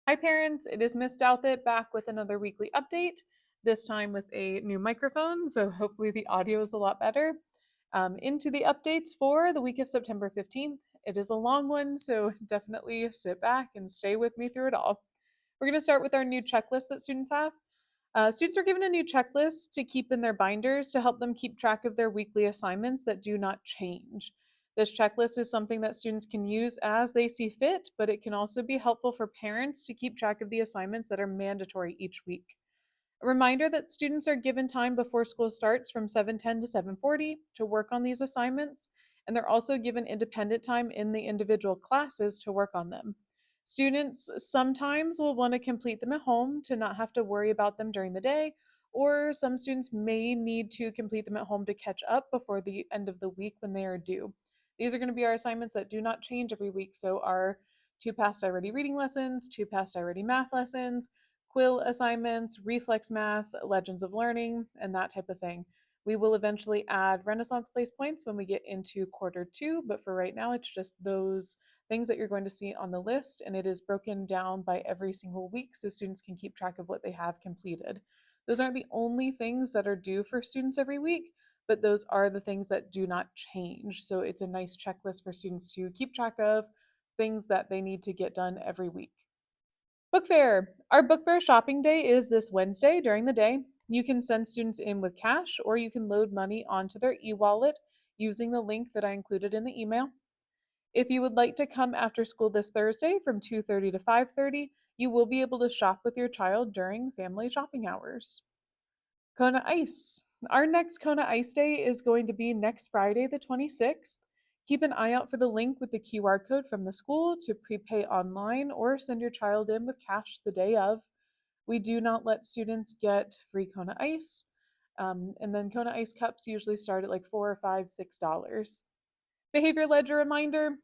Hi parents, it is Miss Douthit back with another weekly update, this time with a new microphone, so hopefully the audio is a lot better. Into the updates for the week of September 15th. It is a long one, so definitely sit back and stay with me through it all. We're going to start with our new checklist that students have. Students are given a new checklist to keep in their binders to help them keep track of their weekly assignments that do not change. This checklist is something that students can use as they see fit, but it can also be helpful for parents to keep track of the assignments that are mandatory each week. A reminder that students are given time before school starts from 7:10 to 7:40 to work on these assignments, and they're also given independent time in the individual classes to work on them. Students sometimes will want to complete them at home to not have to worry about them during the day, or some students may need to complete them at home to catch up before the end of the week when they are due. These are going to be our assignments that do not change every week, so our two past I reading lessons, two past I math lessons, quill assignments, reflex math, legends of learning, and that type of thing. We will eventually add Renaissance Place points when we get into quarter 2, but for right now, it's just those things that you're going to see on the list, and it is broken down by every single week so students can keep track of what they have completed. Those aren't the only things that are due for students every week, but those are the things that do not change. So it's a nice checklist for students to keep track of things that they need to get done every week. Book fair. Our book fair shopping day is this Wednesday during the day. You can send students in with cash or you can load money onto their e-wallet using the link that I included in the email. If you would like to come after school this Thursday from 2:30 to 5:30, you will be able to shop with your child during family shopping hours. Kona Ice. Our next Kona Ice Day is going to be next Friday, the 26th. Keep an eye out for the link with the QR code from the school to prepay online or send your child in with cash the day of. We do not let students get free Kona Ice. And then Kona Ice cups usually start at like $4 or $5, $6. Behavior ledger reminder.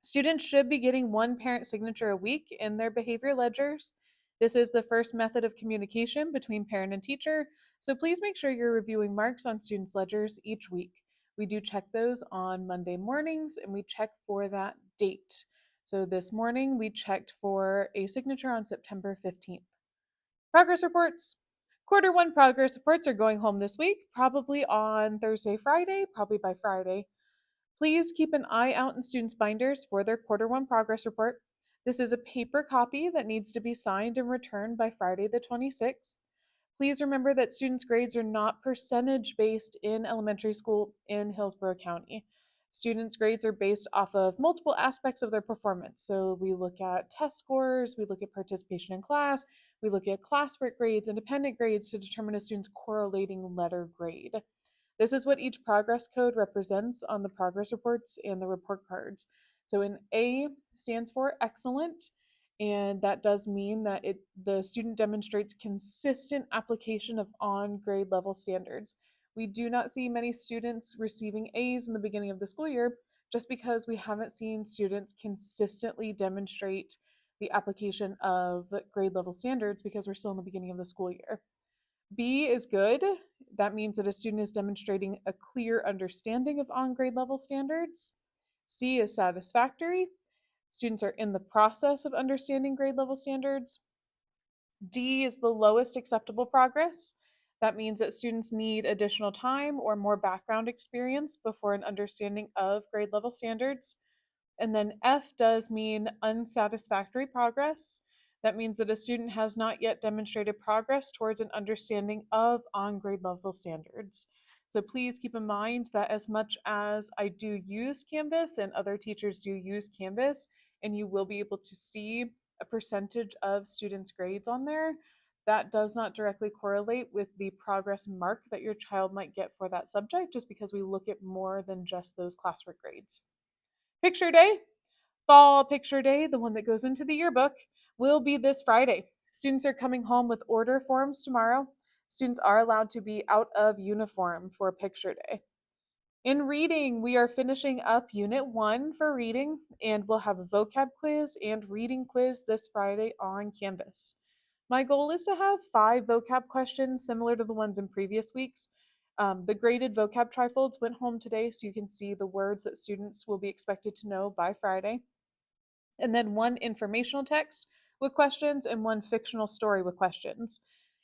Students should be getting one parent signature a week in their behavior ledgers. This is the first method of communication between parent and teacher, so please make sure you're reviewing marks on students' ledgers each week. We do check those on Monday mornings and we check for that date. So this morning we checked for a signature on September 15th. Progress reports. Quarter 1 progress reports are going home this week, probably on Thursday, Friday, probably by Friday. Please keep an eye out in students' binders for their Quarter 1 progress report. This is a paper copy that needs to be signed and returned by Friday the 26th. Please remember that students' grades are not percentage based in elementary school in Hillsborough County. Students' grades are based off of multiple aspects of their performance. So we look at test scores, we look at participation in class, we look at classwork grades, independent grades to determine a student's correlating letter grade. This is what each progress code represents on the progress reports and the report cards. So an A stands for excellent, and that does mean that the student demonstrates consistent application of on grade level standards. We do not see many students receiving A's in the beginning of the school year just because we haven't seen students consistently demonstrate the application of grade level standards because we're still in the beginning of the school year. B is good. That means that a student is demonstrating a clear understanding of on grade level standards. C is satisfactory. Students are in the process of understanding grade level standards. D is the lowest acceptable progress. That means that students need additional time or more background experience before an understanding of grade level standards. And then F does mean unsatisfactory progress. That means that a student has not yet demonstrated progress towards an understanding of on grade level standards. So please keep in mind that as much as I do use Canvas and other teachers do use Canvas, and you will be able to see a percentage of students' grades on there, that does not directly correlate with the progress mark that your child might get for that subject, just because we look at more than just those classwork grades. Picture day. Fall picture day, the one that goes into the yearbook, will be this Friday. Students are coming home with order forms tomorrow. Students are allowed to be out of uniform for picture day. In reading, we are finishing up Unit 1 for reading, and we'll have a vocab quiz and reading quiz this Friday on Canvas. My goal is to have 5 vocab questions similar to the ones in previous weeks. The graded vocab trifolds went home today, so you can see the words that students will be expected to know by Friday. And then 1 informational text with questions and one fictional story with questions.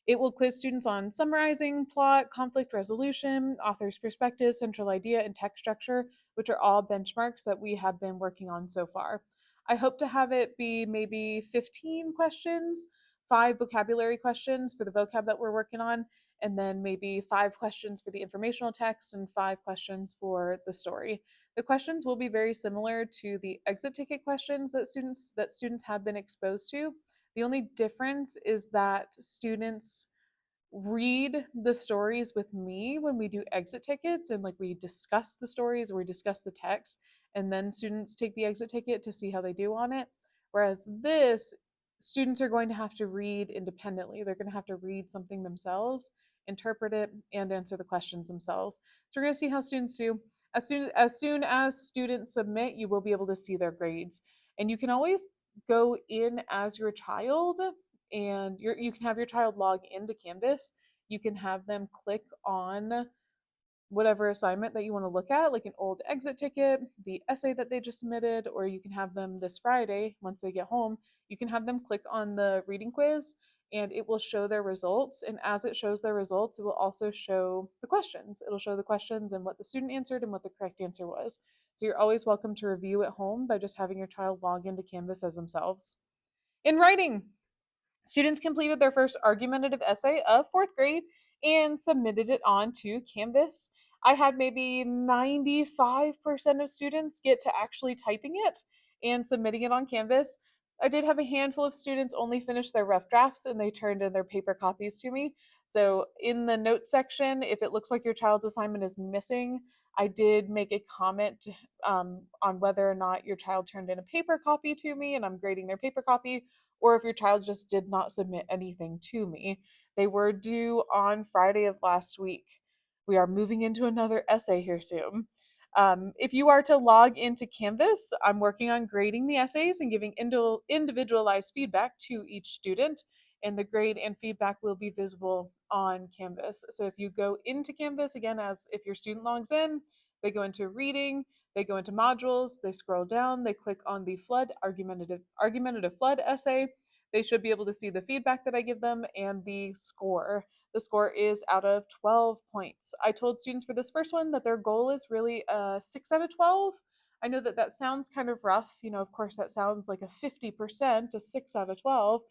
It will quiz students on summarizing, plot, conflict resolution, author's perspective, central idea, and text structure, which are all benchmarks that we have been working on so far. I hope to have it be maybe 15 questions, 5 vocabulary questions for the vocab that we're working on, and then maybe 5 questions for the informational text and 5 questions for the story. The questions will be very similar to the exit ticket questions that students have been exposed to. The only difference is that students read the stories with me when we do exit tickets, and like we discuss the stories or we discuss the text, and then students take the exit ticket to see how they do on it. Whereas this, students are going to have to read independently. They're going to have to read something themselves, interpret it, and answer the questions themselves. So we're going to see how students do. As soon as students submit, you will be able to see their grades, and you can always go in as your child, and you can have your child log into Canvas. You can have them click on whatever assignment that you want to look at, like an old exit ticket, the essay that they just submitted, or you can have them this Friday, once they get home, you can have them click on the reading quiz and it will show their results. And as it shows their results, it will also show the questions. It'll show the questions and what the student answered and what the correct answer was. So you're always welcome to review at home by just having your child log into Canvas as themselves. In writing, students completed their first argumentative essay of fourth grade and submitted it on to Canvas. I had maybe 95% of students get to actually typing it and submitting it on Canvas. I did have a handful of students only finish their rough drafts and they turned in their paper copies to me. So, in the notes section, if it looks like your child's assignment is missing, I did make a comment on whether or not your child turned in a paper copy to me and I'm grading their paper copy, or if your child just did not submit anything to me. They were due on Friday of last week. We are moving into another essay here soon. If you are to log into Canvas, I'm working on grading the essays and giving individualized feedback to each student, and the grade and feedback will be visible on Canvas. So if you go into Canvas, again, as if your student logs in, they go into reading, they go into modules, they scroll down, they click on the flood argumentative flood essay. They should be able to see the feedback that I give them and the score. The score is out of 12 points. I told students for this first one that their goal is really a 6 out of 12. I know that that sounds kind of rough. Of course, that sounds like a 50%, a 6 out of 12.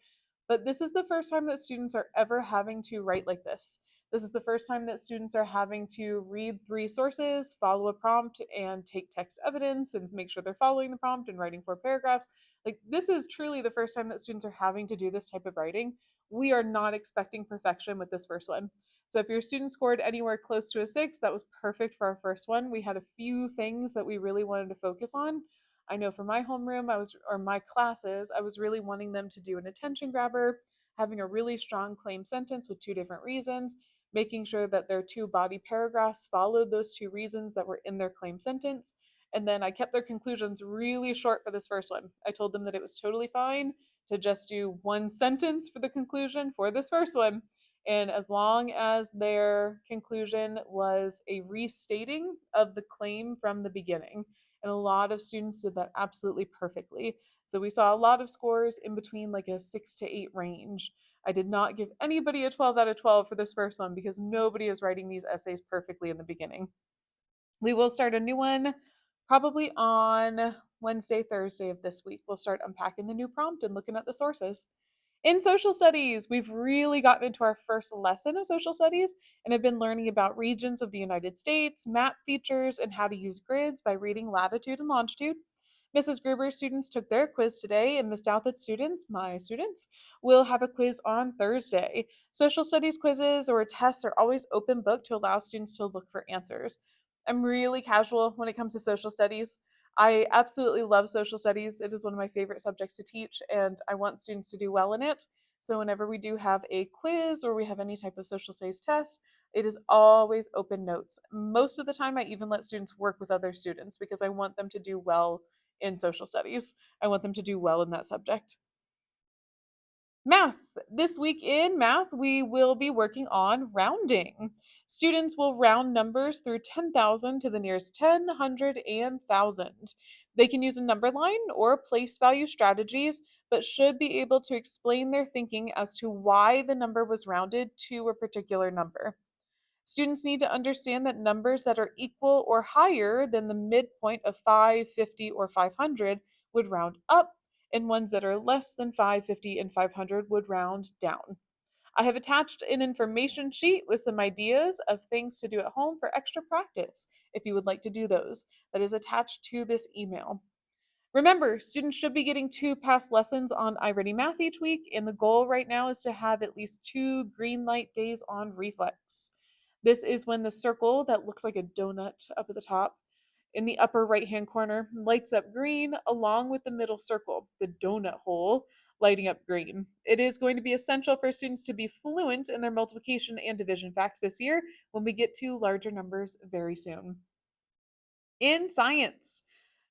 But this is the first time that students are ever having to write like this. This is the first time that students are having to read 3 sources, follow a prompt, and take text evidence and make sure they're following the prompt and writing 4 paragraphs. Like, this is truly the first time that students are having to do this type of writing. We are not expecting perfection with this first one. So if your student scored anywhere close to a 6, that was perfect for our first one. We had a few things that we really wanted to focus on. I know for my homeroom, or my classes, I was really wanting them to do an attention grabber, having a really strong claim sentence with 2 different reasons, making sure that their 2 body paragraphs followed those 2 reasons that were in their claim sentence. And then I kept their conclusions really short for this first one. I told them that it was totally fine to just do 1 sentence for the conclusion for this first one. And as long as their conclusion was a restating of the claim from the beginning. And a lot of students did that absolutely perfectly. So we saw a lot of scores in between like a 6 to 8 range. I did not give anybody a 12 out of 12 for this first one because nobody is writing these essays perfectly in the beginning. We will start a new one probably on Wednesday, Thursday of this week. We'll start unpacking the new prompt and looking at the sources. In social studies, we've really gotten into our first lesson of social studies and have been learning about regions of the United States, map features, and how to use grids by reading latitude and longitude. Mrs. Gruber's students took their quiz today, and Miss Douthat's students, my students, will have a quiz on Thursday. Social studies quizzes or tests are always open book to allow students to look for answers. I'm really casual when it comes to social studies. I absolutely love social studies. It is one of my favorite subjects to teach, and I want students to do well in it. So, whenever we do have a quiz or we have any type of social studies test, it is always open notes. Most of the time, I even let students work with other students because I want them to do well in social studies. I want them to do well in that subject. Math. This week in math, we will be working on rounding. Students will round numbers through 10,000 to the nearest 10, 100, and 1,000. They can use a number line or place value strategies, but should be able to explain their thinking as to why the number was rounded to a particular number. Students need to understand that numbers that are equal or higher than the midpoint of 5, 50, or 500 would round up, and ones that are less than 5, 50, and 500 would round down. I have attached an information sheet with some ideas of things to do at home for extra practice if you would like to do those. That is attached to this email. Remember, students should be getting 2 past lessons on iReady Math each week, and the goal right now is to have at least 2 green light days on Reflex. This is when the circle that looks like a donut up at the top in the upper right hand corner lights up green along with the middle circle, the donut hole, lighting up green. It is going to be essential for students to be fluent in their multiplication and division facts this year when we get to larger numbers very soon. In science,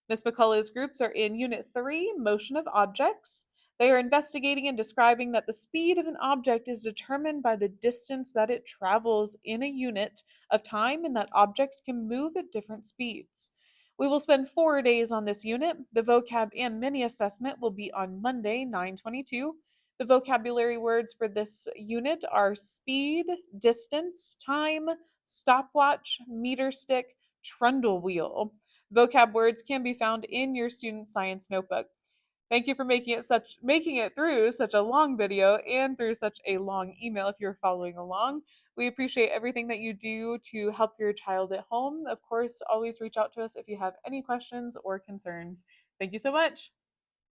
Miss McCullough's groups are in Unit 3, Motion of Objects. They are investigating and describing that the speed of an object is determined by the distance that it travels in a unit of time and that objects can move at different speeds. We will spend 4 days on this unit. The vocab and mini assessment will be on Monday, 9/22. The vocabulary words for this unit are speed, distance, time, stopwatch, meter stick, trundle wheel. Vocab words can be found in your student science notebook. Thank you for making it through such a long video and through such a long email if you're following along. We appreciate everything that you do to help your child at home. Of course, always reach out to us if you have any questions or concerns. Thank you so much.